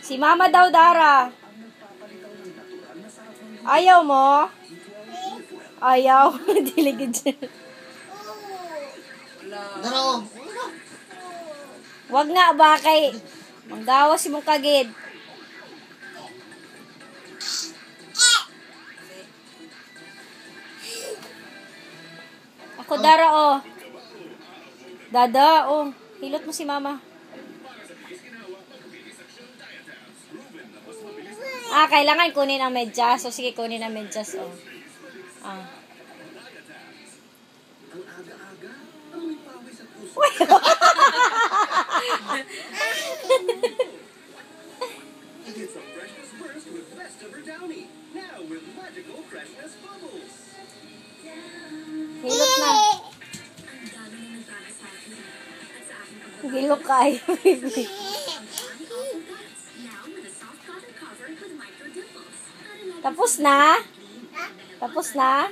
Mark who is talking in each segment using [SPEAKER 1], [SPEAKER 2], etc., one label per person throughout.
[SPEAKER 1] Si Mama daw, Dara. Ayaw mo? Ayaw. Diligid siya.
[SPEAKER 2] Dara,
[SPEAKER 1] Wag nga ba kay manggawas si mong kagid. Ako, Dara, oh. Dada, oh. Hilot mo si Mama. Kailangan kunin ang medyas. So, sige, kunin ang medyas, oh. Hilot na. Hilot kayo, baby. Tapos na? Tapos na?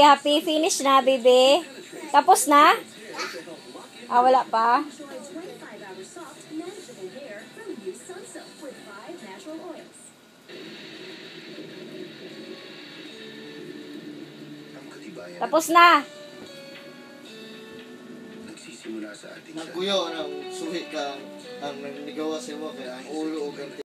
[SPEAKER 1] Happy. Finish na, baby. Tapos na? Wala pa? Tapos na.
[SPEAKER 2] nagkuyo, suhi ka, ang nanigawa sa mo, kaya ang ulo o